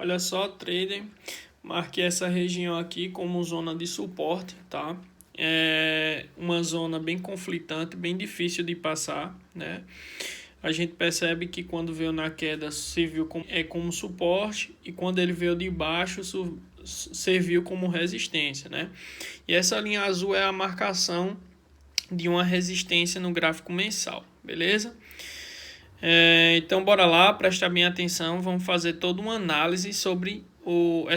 Olha só, trader, marquei essa região aqui como zona de suporte, tá? É uma zona bem conflitante, bem difícil de passar, né? A gente percebe que quando veio na queda serviu como suporte e quando ele veio de baixo serviu como resistência, né? E essa linha azul é a marcação de uma resistência no gráfico mensal, beleza? Então bora lá, prestar bem atenção, vamos fazer toda uma análise sobre o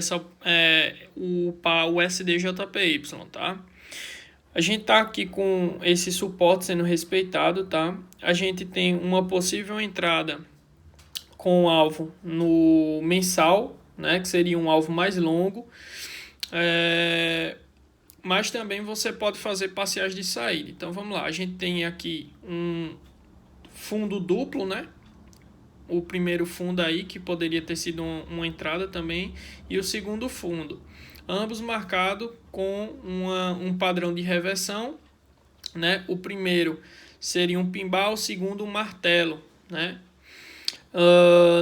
SDJPY, tá? A gente tá aqui com esse suporte sendo respeitado, tá? A gente tem uma possível entrada com alvo no mensal, né? Que seria um alvo mais longo. Mas também você pode fazer parciais de saída. Então vamos lá, a gente tem aqui um fundo duplo, né? O primeiro fundo aí, que poderia ter sido uma entrada também, e o segundo fundo. Ambos marcados com um padrão de reversão, né? O primeiro seria um pimbar, o segundo um martelo, né?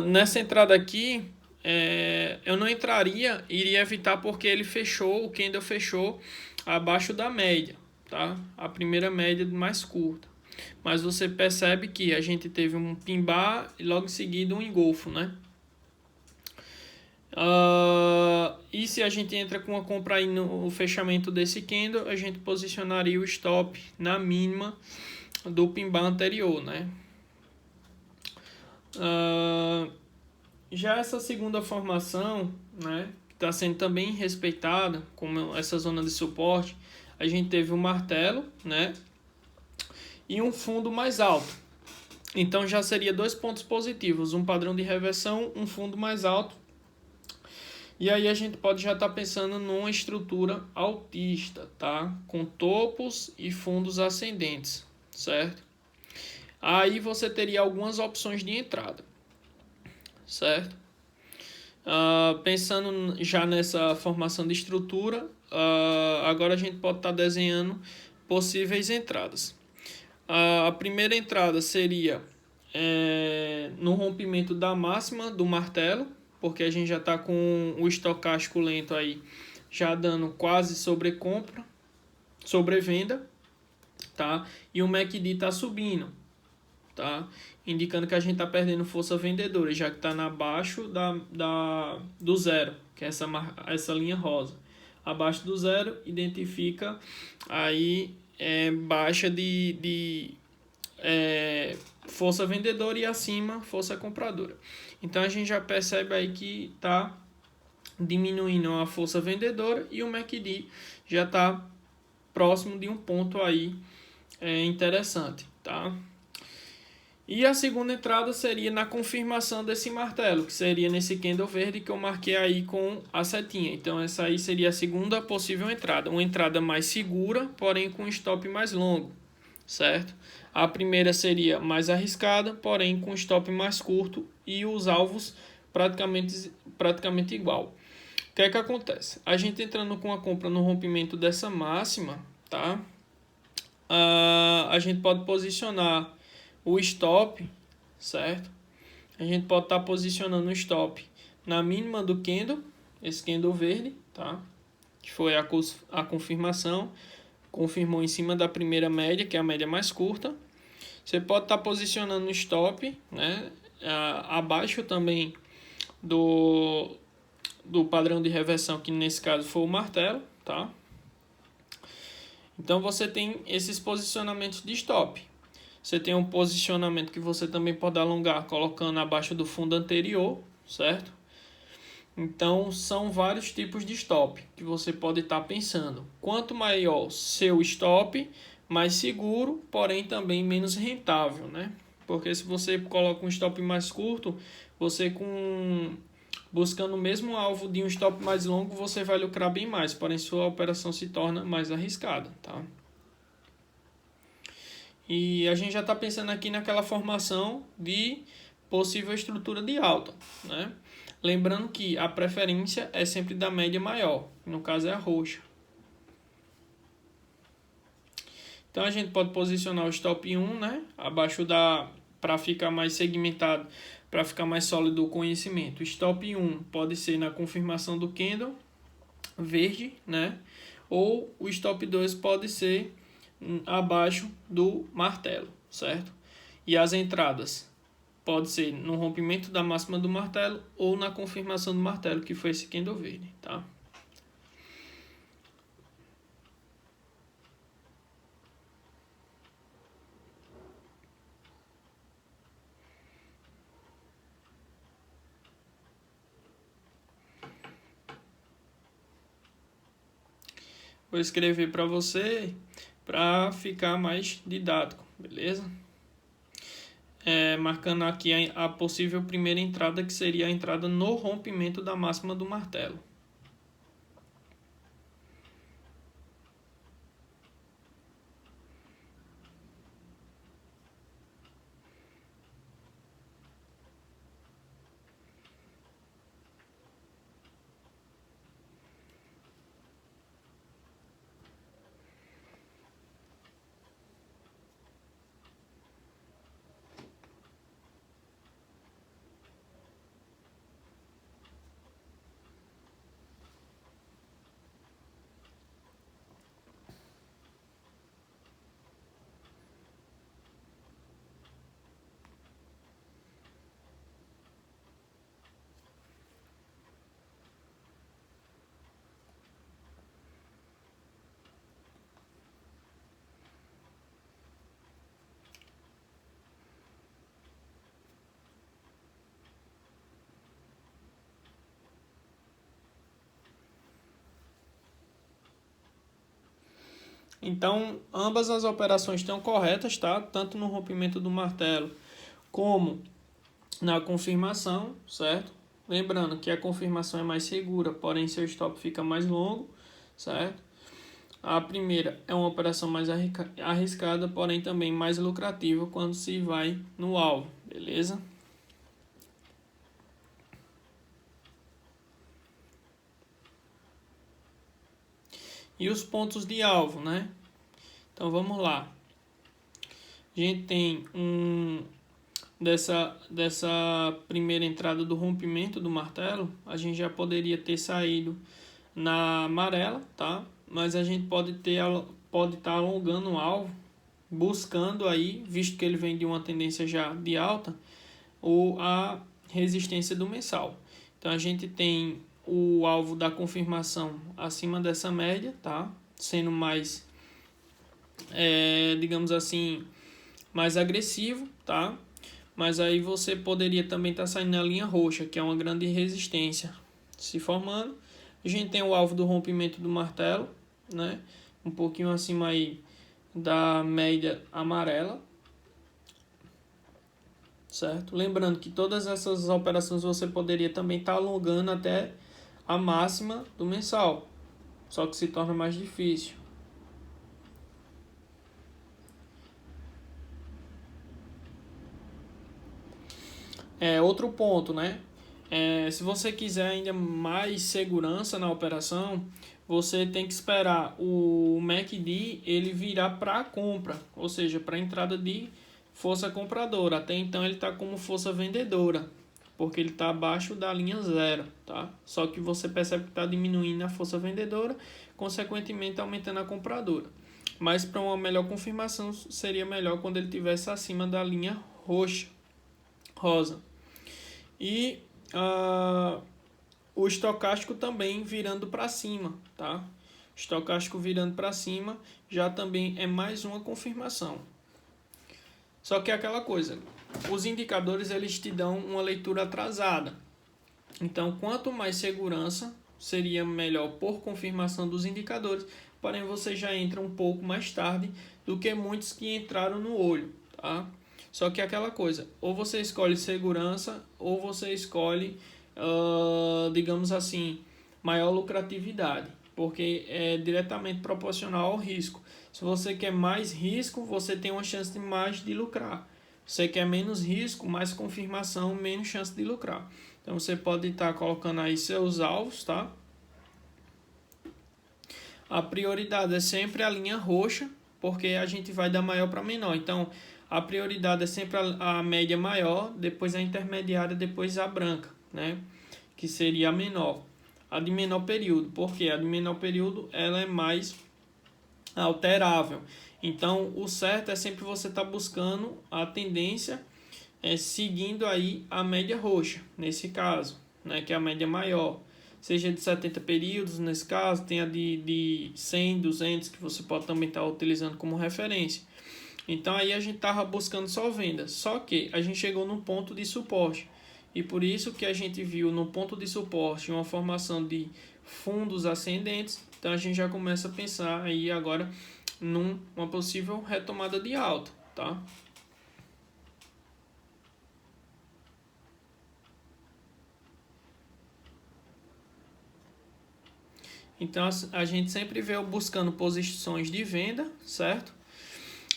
Nessa entrada aqui, eu não entraria, iria evitar porque ele fechou, o candle fechou abaixo da média, tá? A primeira média mais curta. Mas você percebe que a gente teve um pimbar e logo em seguida um engolfo, né? E se a gente entra com uma compra aí no fechamento desse candle, a gente posicionaria o stop na mínima do pimbar anterior, né? Já essa segunda formação, né, que está sendo também respeitada como essa zona de suporte, a gente teve um martelo, né, e um fundo mais alto. Então já seria dois pontos positivos, um padrão de reversão, um fundo mais alto. E aí a gente pode já estar pensando numa estrutura altista, tá? Com topos e fundos ascendentes, certo? Aí você teria algumas opções de entrada, certo? Pensando já nessa formação de estrutura, agora a gente pode estar desenhando possíveis entradas. A primeira entrada seria no rompimento da máxima do martelo, porque a gente já está com o estocástico lento aí já dando quase sobrecompra, sobrevenda, tá? E o MACD está subindo, tá? Indicando que a gente está perdendo força vendedora, já que está abaixo do zero, que é essa linha rosa. Abaixo do zero identifica aí baixa de força vendedora e acima força compradora. Então a gente já percebe aí que está diminuindo a força vendedora e o MACD já está próximo de um ponto aí interessante, tá? E a segunda entrada seria na confirmação desse martelo, que seria nesse candle verde que eu marquei aí com a setinha. Então essa aí seria a segunda possível entrada, uma entrada mais segura, porém com um stop mais longo, certo? A primeira seria mais arriscada, porém com stop mais curto e os alvos praticamente igual. O que é que acontece? A gente entrando com a compra no rompimento dessa máxima, tá? A gente pode posicionar o stop, certo? A gente pode estar posicionando o stop na mínima do candle, esse candle verde, tá? Que foi a confirmação, confirmou em cima da primeira média, que é a média mais curta. Você pode estar posicionando o stop, né? Abaixo também do padrão de reversão, que nesse caso foi o martelo, tá? Então você tem esses posicionamentos de stop. Você tem um posicionamento que você também pode alongar colocando abaixo do fundo anterior, certo? Então são vários tipos de stop que você pode estar pensando. Quanto maior seu stop, mais seguro, porém também menos rentável, né? Porque se você coloca um stop mais curto, você buscando o mesmo alvo de um stop mais longo, você vai lucrar bem mais, porém sua operação se torna mais arriscada, tá? E a gente já está pensando aqui naquela formação de possível estrutura de alta, né? Lembrando que a preferência é sempre da média maior, no caso é a roxa. Então a gente pode posicionar o stop 1, né? Abaixo para ficar mais segmentado, para ficar mais sólido o conhecimento. Stop 1 pode ser na confirmação do candle verde, né? Ou o stop 2 pode ser abaixo do martelo, certo? E as entradas pode ser no rompimento da máxima do martelo ou na confirmação do martelo, que foi esse candle verde, tá? Vou escrever para você para ficar mais didático, beleza? Marcando aqui a possível primeira entrada, que seria a entrada no rompimento da máxima do martelo. Então, ambas as operações estão corretas, tá? Tanto no rompimento do martelo como na confirmação, certo? Lembrando que a confirmação é mais segura, porém seu stop fica mais longo, certo? A primeira é uma operação mais arriscada, porém também mais lucrativa quando se vai no alvo, beleza? E os pontos de alvo, né? Então vamos lá. A gente tem dessa primeira entrada do rompimento do martelo, a gente já poderia ter saído na amarela, tá? Mas a gente pode estar alongando o alvo, buscando aí, visto que ele vem de uma tendência já de alta, ou a resistência do mensal. Então a gente tem o alvo da confirmação acima dessa média, tá? Sendo mais, digamos assim, mais agressivo, tá? Mas aí você poderia também estar saindo na linha roxa, que é uma grande resistência se formando. A gente tem o alvo do rompimento do martelo, né? Um pouquinho acima aí da média amarela, certo? Lembrando que todas essas operações você poderia também estar alongando até a máxima do mensal, só que se torna mais difícil. Outro ponto, né? Se você quiser ainda mais segurança na operação, você tem que esperar o MACD ele virar para compra, ou seja, para entrada de força compradora. Até então ele está como força vendedora, porque ele está abaixo da linha zero, tá? Só que você percebe que está diminuindo a força vendedora, consequentemente aumentando a compradora. Mas para uma melhor confirmação seria melhor quando ele estivesse acima da linha rosa. E o estocástico também virando para cima, tá? O estocástico virando para cima já também é mais uma confirmação. Só que é aquela coisa, os indicadores eles te dão uma leitura atrasada. Então, quanto mais segurança, seria melhor por confirmação dos indicadores, porém você já entra um pouco mais tarde do que muitos que entraram no olho, tá? Só que é aquela coisa, ou você escolhe segurança, ou você escolhe, digamos assim, maior lucratividade, porque é diretamente proporcional ao risco. Se você quer mais risco, você tem uma chance de mais de lucrar. Se você quer menos risco, mais confirmação, menos chance de lucrar. Então você pode estar colocando aí seus alvos, tá? A prioridade é sempre a linha roxa, porque a gente vai da maior para menor. Então, a prioridade é sempre a média maior, depois a intermediária, depois a branca, né? Que seria a menor. A de menor período, porque a de menor período ela é mais alterável. Então, o certo é sempre você estar buscando a tendência, seguindo aí a média roxa, nesse caso, né, que é a média maior. Seja de 70 períodos, nesse caso, tem a de 100, 200, que você pode também estar utilizando como referência. Então, aí a gente estava buscando só venda, só que a gente chegou num ponto de suporte. E por isso que a gente viu no ponto de suporte uma formação de fundos ascendentes, então a gente já começa a pensar aí agora numa possível retomada de alta, tá? Então a gente sempre veio buscando posições de venda, certo?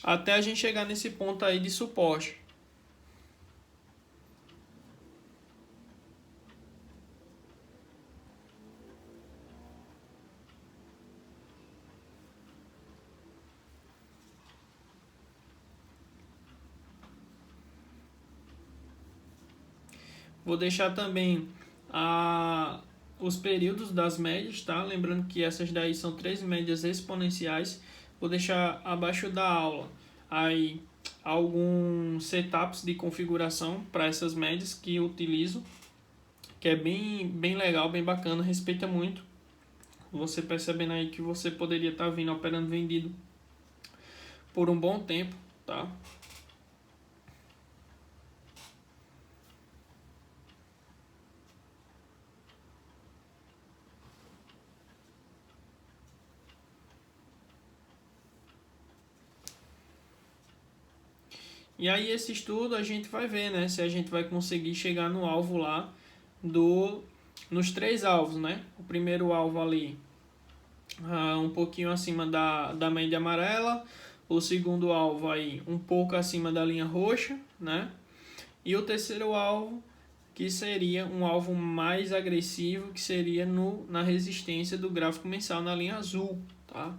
Até a gente chegar nesse ponto aí de suporte. Vou deixar também os períodos das médias, tá? Lembrando que essas daí são 3 médias exponenciais. Vou deixar abaixo da aula aí alguns setups de configuração para essas médias que eu utilizo, que é bem legal, bem bacana, respeita muito. Você percebendo aí que você poderia estar vindo operando vendido por um bom tempo, tá? E aí esse estudo a gente vai ver, né, se a gente vai conseguir chegar no alvo lá nos 3 alvos, né? O primeiro alvo ali um pouquinho acima da média amarela, o segundo alvo aí um pouco acima da linha roxa, né? E o terceiro alvo que seria um alvo mais agressivo, que seria na resistência do gráfico mensal na linha azul, tá?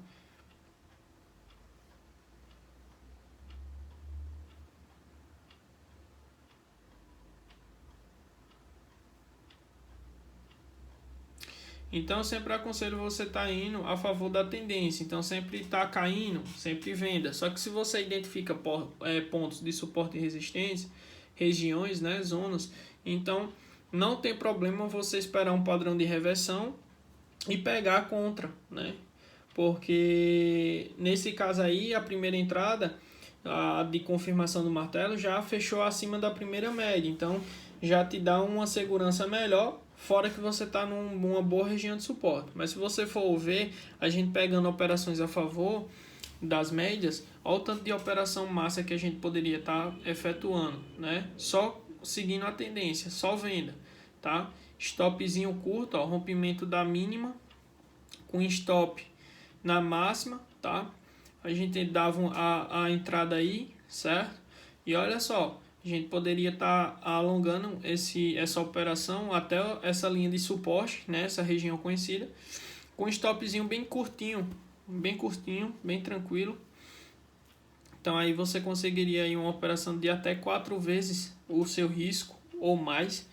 Então, eu sempre aconselho você estar indo a favor da tendência. Então, sempre está caindo, sempre venda. Só que se você identifica pontos de suporte e resistência, regiões, né, zonas, então não tem problema você esperar um padrão de reversão e pegar a contra, né? Porque nesse caso aí, a primeira entrada a de confirmação do martelo já fechou acima da primeira média. Então, já te dá uma segurança melhor, fora que você está numa boa região de suporte. Mas se você for ver, a gente pegando operações a favor das médias, olha o tanto de operação massa que a gente poderia estar efetuando, né? Só seguindo a tendência, só venda, tá? Stopzinho curto, ó, rompimento da mínima com stop na máxima, tá? A gente dava a entrada aí, certo? E olha só, a gente poderia estar alongando essa operação até essa linha de suporte, né? Essa região conhecida, com um stopzinho bem curtinho, bem tranquilo. Então aí você conseguiria aí uma operação de até 4 vezes o seu risco ou mais,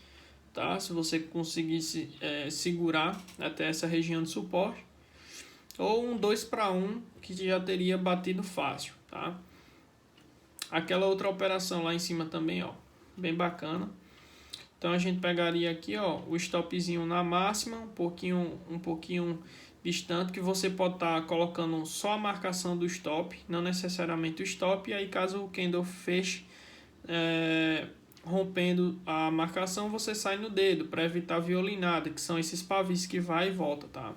tá? Se você conseguisse segurar até essa região de suporte, ou um 2-1 que já teria batido fácil, tá? Aquela outra operação lá em cima também, ó, bem bacana. Então a gente pegaria aqui, ó, o stopzinho na máxima, um pouquinho distante, que você pode estar colocando só a marcação do stop, não necessariamente o stop. E aí caso o candle feche rompendo a marcação, você sai no dedo para evitar violinada, que são esses pavis que vai e volta, tá?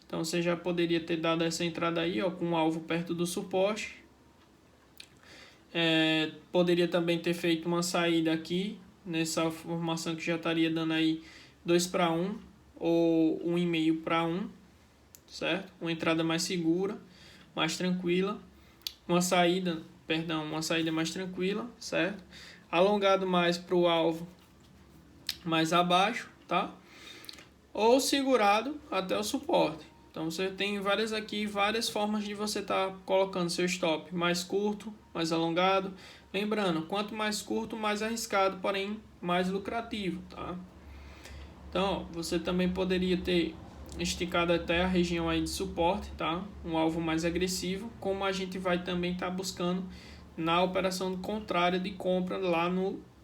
Então você já poderia ter dado essa entrada aí, ó, com o alvo perto do suporte. Poderia também ter feito uma saída aqui, nessa formação que já estaria dando aí 2-1 ou 1,5-1, certo? Uma entrada mais segura, mais tranquila. Uma saída mais tranquila, certo? Alongado mais para o alvo mais abaixo, tá? Ou segurado até o suporte. Então você tem várias formas de você estar colocando seu stop mais curto, mais alongado, Lembrando, quanto mais curto, mais arriscado, porém mais lucrativo, tá? Então, ó, você também poderia ter esticado até a região aí de suporte, tá? Um alvo mais agressivo, como a gente vai também estar buscando na operação contrária de compra lá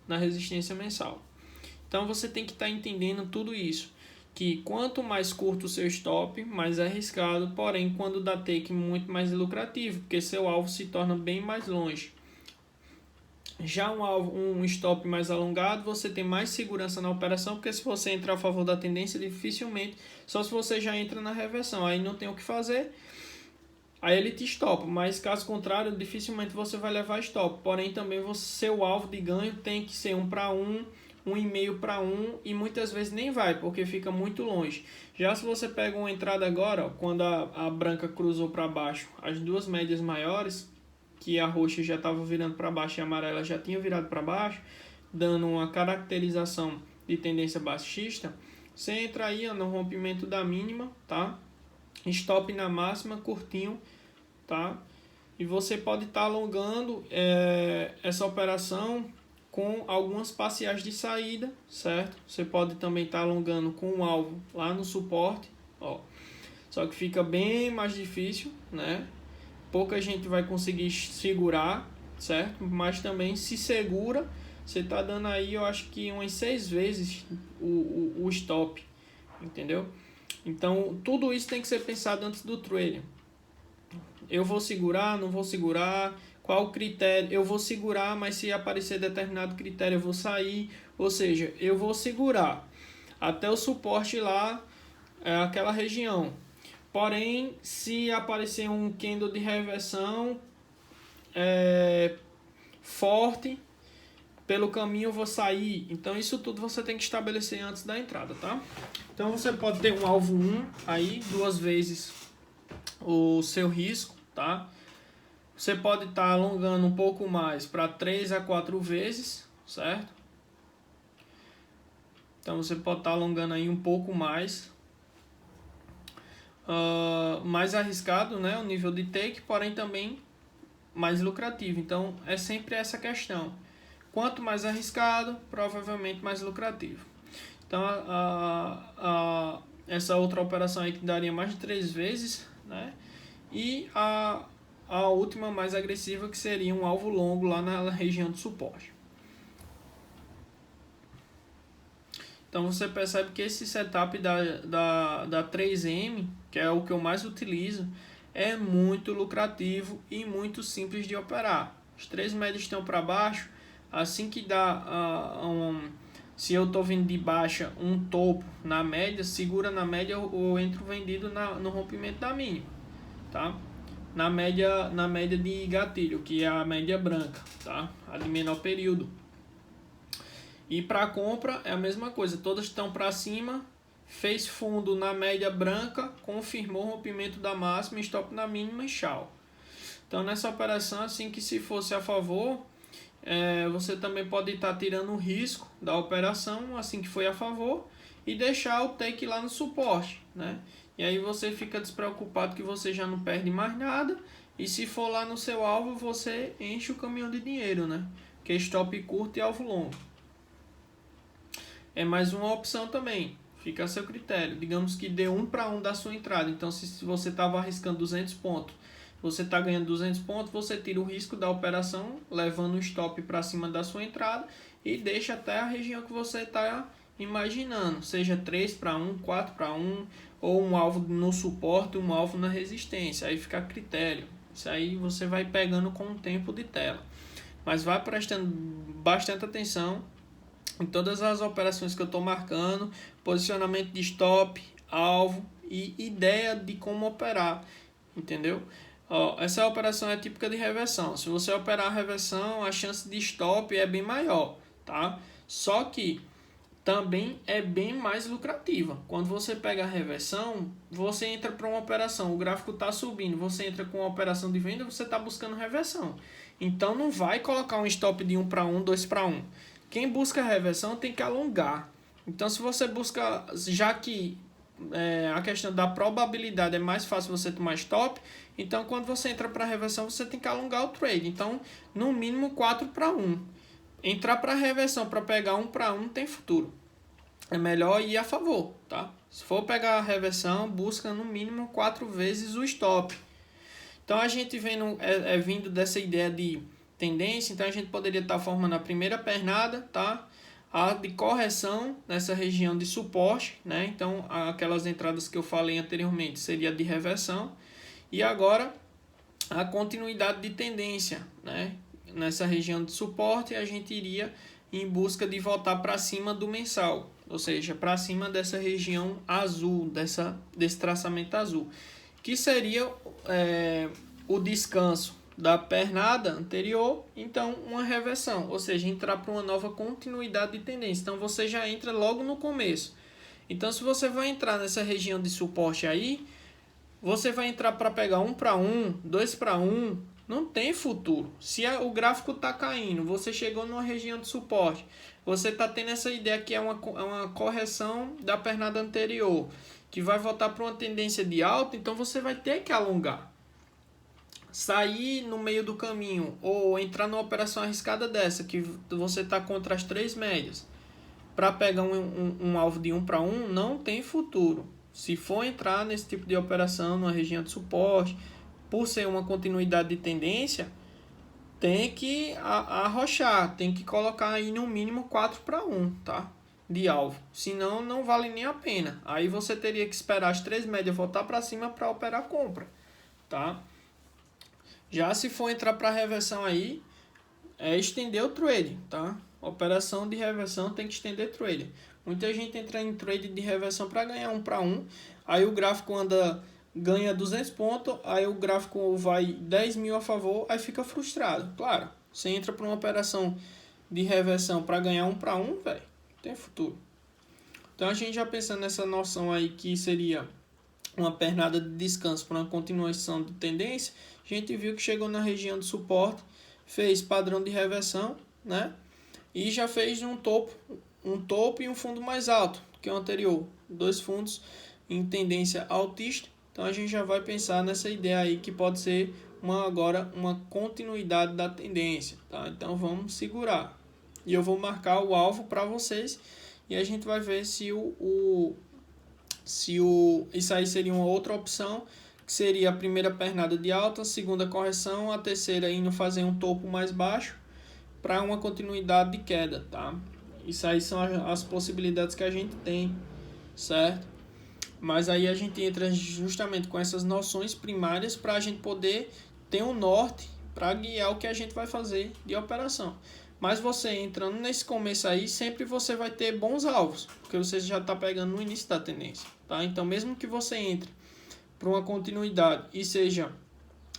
na resistência mensal. Então, você tem que estar entendendo tudo isso, que quanto mais curto o seu stop, mais arriscado, porém, quando dá take, muito mais lucrativo, porque seu alvo se torna bem mais longe. Já um stop mais alongado, você tem mais segurança na operação, porque se você entrar a favor da tendência, dificilmente, só se você já entra na reversão, aí não tem o que fazer, aí ele te stopa, mas caso contrário, dificilmente você vai levar stop, porém também seu alvo de ganho tem que ser 1 para 1, 1,5 para 1 e muitas vezes nem vai, porque fica muito longe. Já se você pega uma entrada agora, ó, quando a branca cruzou para baixo, as duas médias maiores, que a roxa já estava virando para baixo e a amarela já tinha virado para baixo, dando uma caracterização de tendência baixista, você entra aí ó, no rompimento da mínima, tá? Stop na máxima, curtinho, tá? E você pode estar alongando essa operação com algumas parciais de saída, certo? Você pode também estar alongando com o alvo lá no suporte, ó. Só que fica bem mais difícil, né? Pouca gente vai conseguir segurar, certo? Mas também se segura, você tá dando aí, eu acho que umas 6 vezes o stop, entendeu? Então, tudo isso tem que ser pensado antes do trade. Eu vou segurar, não vou segurar, qual o critério? Eu vou segurar, mas se aparecer determinado critério eu vou sair, ou seja, eu vou segurar até o suporte lá, aquela região. Porém, se aparecer um candle de reversão forte, pelo caminho eu vou sair. Então, isso tudo você tem que estabelecer antes da entrada, tá? Então, você pode ter um alvo 1 aí, 2 vezes o seu risco, tá? Você pode estar alongando um pouco mais para 3 a 4 vezes, certo? Então, você pode estar alongando aí um pouco mais. Mais arriscado, né, o nível de take, porém também mais lucrativo. Então é sempre essa questão. Quanto mais arriscado, provavelmente mais lucrativo. Então essa outra operação aí que daria mais de 3 vezes, né? E a última mais agressiva que seria um alvo longo lá na região de suporte. Então você percebe que esse setup da 3M, que é o que eu mais utilizo, é muito lucrativo e muito simples de operar. Os 3 médios estão para baixo, assim que dá se eu estou vindo de baixa um topo na média, segura na média ou entro vendido no rompimento da mínima, tá? Na média de gatilho, que é a média branca, tá? A de menor período. E para compra é a mesma coisa, todas estão para cima, fez fundo na média branca, confirmou o rompimento da máxima, stop na mínima e tchau. Então nessa operação, assim que se fosse a favor, você também pode estar tirando o risco da operação, assim que foi a favor, e deixar o take lá no suporte, né? E aí você fica despreocupado que você já não perde mais nada, e se for lá no seu alvo, você enche o caminhão de dinheiro, né? Que é stop curto e alvo longo. É mais uma opção também, fica a seu critério. Digamos que dê 1 para 1 da sua entrada. Então, se você estava arriscando 200 pontos, você está ganhando 200 pontos, você tira o risco da operação, levando o stop para cima da sua entrada e deixa até a região que você está imaginando. Seja 3 para 1, 4 para 1, ou um alvo no suporte, um alvo na resistência. Aí fica a critério. Isso aí você vai pegando com o tempo de tela. Mas vai prestando bastante atenção em todas as operações que eu estou marcando, posicionamento de stop, alvo e ideia de como operar, entendeu? Essa operação é típica de reversão. Se você operar a reversão, a chance de stop é bem maior, tá? Só que também é bem mais lucrativa. Quando você pega a reversão, você entra para uma operação, o gráfico está subindo, você entra com uma operação de venda, você está buscando reversão. Então não vai colocar um stop de 1 para 1, 2 para 1. Quem busca reversão tem que alongar. Então, se você busca, já que a questão da probabilidade é mais fácil você tomar stop. Então, quando você entra para reversão, você tem que alongar o trade. Então, no mínimo 4-1. Entrar para reversão para pegar 1-1 não tem futuro. É melhor ir a favor, tá? Se for pegar a reversão, busca no mínimo 4 vezes o stop. Então, a gente vindo dessa ideia de tendência, então a gente poderia estar formando a primeira pernada, tá? A de correção nessa região de suporte, né? Então, aquelas entradas que eu falei anteriormente seria de reversão. E agora, a continuidade de tendência, né? Nessa região de suporte, a gente iria em busca de voltar para cima do mensal, ou seja, para cima dessa região azul, desse traçamento azul, que seria o descanso da pernada anterior, então uma reversão, ou seja, entrar para uma nova continuidade de tendência. Então você já entra logo no começo. Então se você vai entrar nessa região de suporte aí, você vai entrar para pegar 1-1, 2-1, não tem futuro. Se o gráfico está caindo, você chegou numa região de suporte, você está tendo essa ideia que é uma correção da pernada anterior, que vai voltar para uma tendência de alta, então você vai ter que alongar. Sair no meio do caminho ou entrar numa operação arriscada dessa, que você está contra as 3 médias, para pegar um alvo de 1-1, não tem futuro. Se for entrar nesse tipo de operação, numa região de suporte, por ser uma continuidade de tendência, tem que arrochar, tem que colocar aí no mínimo 4-1, tá? De alvo. Senão, não vale nem a pena. Aí você teria que esperar as 3 médias voltar para cima para operar a compra, tá? Já se for entrar para reversão aí, é estender o trade, tá? Operação de reversão tem que estender trade. Muita gente entra em trade de reversão para ganhar 1-1, aí o gráfico ganha 200 pontos, aí o gráfico vai 10 mil a favor, aí fica frustrado. Claro, você entra para uma operação de reversão para ganhar 1-1, velho, tem futuro. Então a gente já pensando nessa noção aí que seria uma pernada de descanso para uma continuação de tendência, a gente viu que chegou na região de suporte, fez padrão de reversão, né? E já fez um topo e um fundo mais alto que o anterior, 2 fundos em tendência altista. Então a gente já vai pensar nessa ideia aí que pode ser agora uma continuidade da tendência, tá? Então vamos segurar. E eu vou marcar o alvo para vocês e a gente vai ver se isso aí seria uma outra opção, que seria a primeira pernada de alta, a segunda correção, a terceira indo fazer um topo mais baixo para uma continuidade de queda, tá? Isso aí são as possibilidades que a gente tem, certo? Mas aí a gente entra justamente com essas noções primárias para a gente poder ter um norte para guiar o que a gente vai fazer de operação. Mas você entrando nesse começo aí, sempre você vai ter bons alvos, porque você já está pegando no início da tendência, tá? Então mesmo que você entre para uma continuidade e seja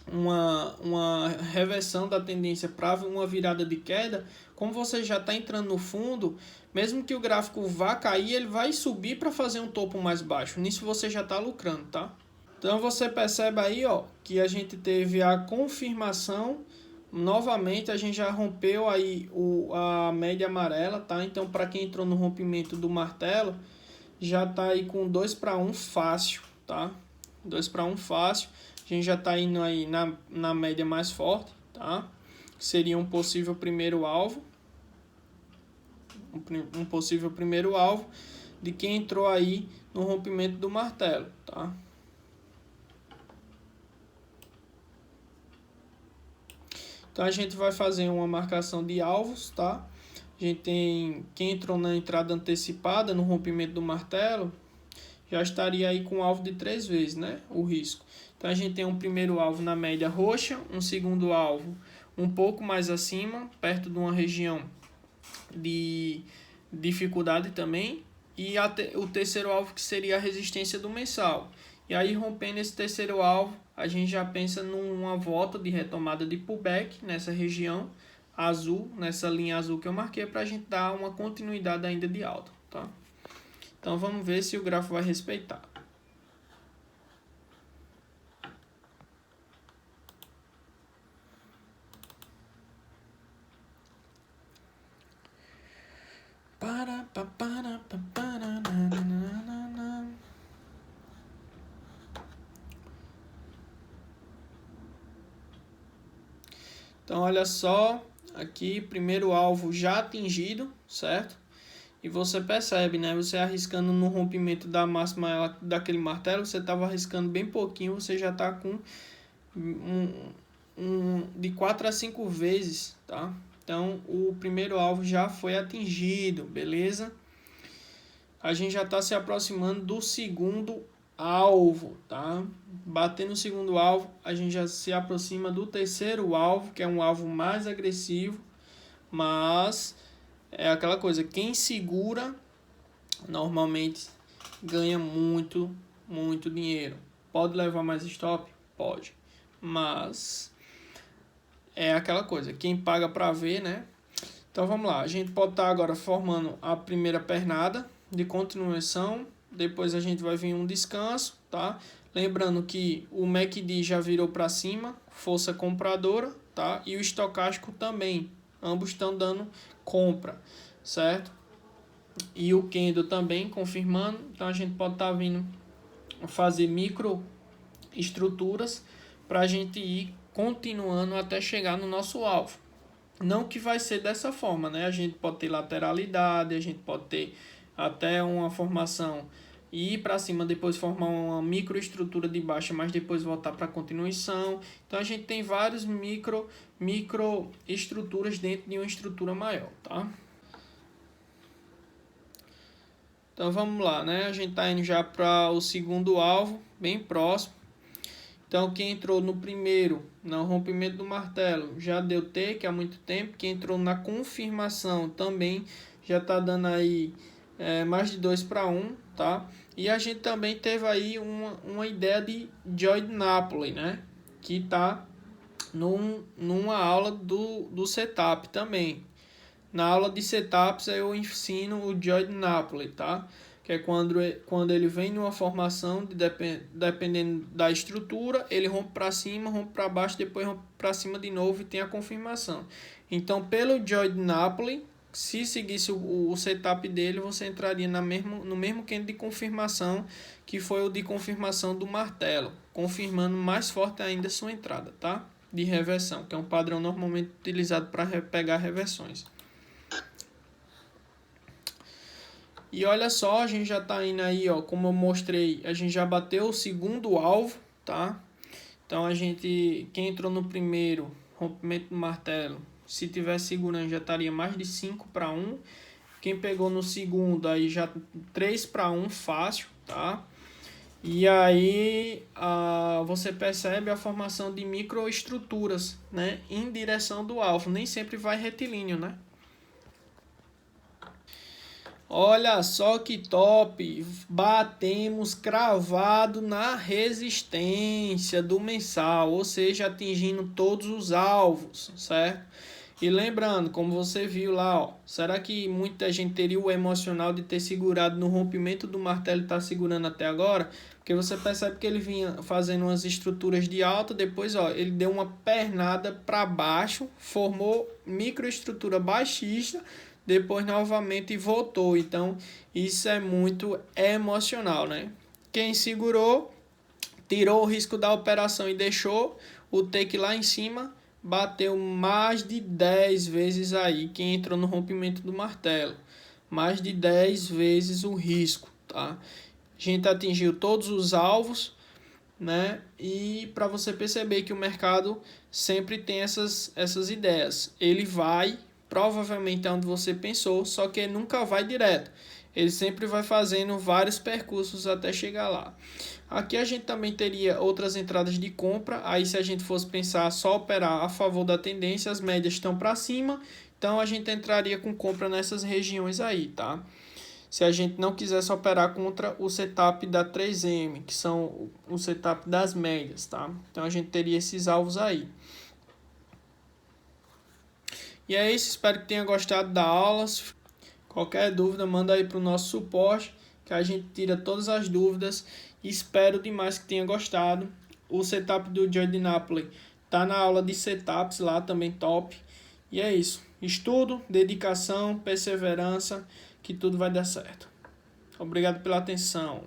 uma reversão da tendência para uma virada de queda, como você já está entrando no fundo, mesmo que o gráfico vá cair, ele vai subir para fazer um topo mais baixo. Nisso você já está lucrando, tá? Então você percebe aí, ó, que a gente teve a confirmação. Novamente a gente já rompeu aí a média amarela, tá? Então para quem entrou no rompimento do martelo, já tá aí com 2-1 fácil, tá? 2-1 fácil. A gente já está indo aí na média mais forte, tá? Seria um possível primeiro alvo. Um possível primeiro alvo de quem entrou aí no rompimento do martelo, tá? Então a gente vai fazer uma marcação de alvos, tá? A gente tem quem entrou na entrada antecipada no rompimento do martelo, já estaria aí com um alvo de 3 vezes, né? O risco. Então a gente tem um primeiro alvo na média roxa, um segundo alvo um pouco mais acima, perto de uma região de dificuldade também, e o terceiro alvo que seria a resistência do mensal. E aí rompendo esse terceiro alvo, a gente já pensa numa volta de retomada de pullback nessa região azul, nessa linha azul que eu marquei, para a gente dar uma continuidade ainda de alta, tá? Então vamos ver se o gráfico vai respeitar. Então, olha só, aqui, primeiro alvo já atingido, certo? E você percebe, né? Você arriscando no rompimento da máxima daquele martelo, você estava arriscando bem pouquinho, você já está com de 4 a 5 vezes, tá? Então, o primeiro alvo já foi atingido, beleza? A gente já está se aproximando do segundo alvo, tá? Batendo o segundo alvo, a gente já se aproxima do terceiro alvo, que é um alvo mais agressivo, mas é aquela coisa, quem segura normalmente ganha muito dinheiro. Pode levar mais stop? Pode, mas é aquela coisa, quem paga para ver, né? Então vamos lá, a gente pode estar agora formando a primeira pernada de continuação, depois a gente vai vir um descanso, tá? Lembrando que o MACD já virou para cima, força compradora, tá? E o estocástico também, ambos estão dando compra, certo? E o candle também confirmando, então a gente pode estar vindo fazer micro estruturas para a gente ir continuando até chegar no nosso alvo. Não que vai ser dessa forma, né? A gente pode ter lateralidade, a gente pode ter até uma formação e ir para cima, depois formar uma microestrutura de baixa, mas depois voltar para a continuação. Então a gente tem vários microestruturas dentro de uma estrutura maior, tá? Então vamos lá, né? A gente está indo já para o segundo alvo, bem próximo. Então quem entrou no primeiro, no rompimento do martelo, já deu take há muito tempo. Quem entrou na confirmação também já está dando aí mais de 2 para 1, tá? E a gente também teve aí uma ideia de Joy Napoli, né? Que está numa aula do setup também. Na aula de setups eu ensino o Joy Napoli, tá? Que é quando ele vem numa formação, dependendo da estrutura, ele rompe para cima, rompe para baixo, depois rompe para cima de novo e tem a confirmação. Então, pelo Joy Napoli, se seguisse o setup dele, você entraria no mesmo candle de confirmação, que foi o de confirmação do martelo, confirmando mais forte ainda sua entrada, tá? De reversão, que é um padrão normalmente utilizado para pegar reversões. E olha só, a gente já tá indo aí, ó, como eu mostrei, a gente já bateu o segundo alvo, tá? Então quem entrou no primeiro rompimento do martelo, se tivesse segurando já estaria mais de 5 para 1. Quem pegou no segundo aí já 3 para 1 fácil, tá? E aí você percebe a formação de microestruturas, né, em direção do alvo, nem sempre vai retilíneo, né? Olha só que top, batemos cravado na resistência do mensal, ou seja, atingindo todos os alvos, certo? E lembrando, como você viu lá, ó, será que muita gente teria o emocional de ter segurado no rompimento do martelo e está segurando até agora? Porque você percebe que ele vinha fazendo umas estruturas de alta, depois ó, ele deu uma pernada para baixo, formou microestrutura baixista, depois novamente voltou. Então isso é muito emocional, né? Quem segurou, tirou o risco da operação e deixou o take lá em cima, bateu mais de 10 vezes aí. Quem entrou no rompimento do martelo, mais de 10 vezes o risco, tá? A gente atingiu todos os alvos, né? E para você perceber que o mercado sempre tem essas ideias, ele vai provavelmente é onde você pensou, só que ele nunca vai direto. Ele sempre vai fazendo vários percursos até chegar lá. Aqui a gente também teria outras entradas de compra. Aí se a gente fosse pensar só operar a favor da tendência, as médias estão para cima. Então a gente entraria com compra nessas regiões aí, tá? Se a gente não quisesse operar contra o setup da 3M, que são o setup das médias, tá? Então a gente teria esses alvos aí. E é isso, espero que tenha gostado da aula. Qualquer dúvida, manda aí para o nosso suporte, que a gente tira todas as dúvidas. Espero demais que tenha gostado. O setup do Joy Napoli tá na aula de setups lá, também top. E é isso. Estudo, dedicação, perseverança, que tudo vai dar certo. Obrigado pela atenção.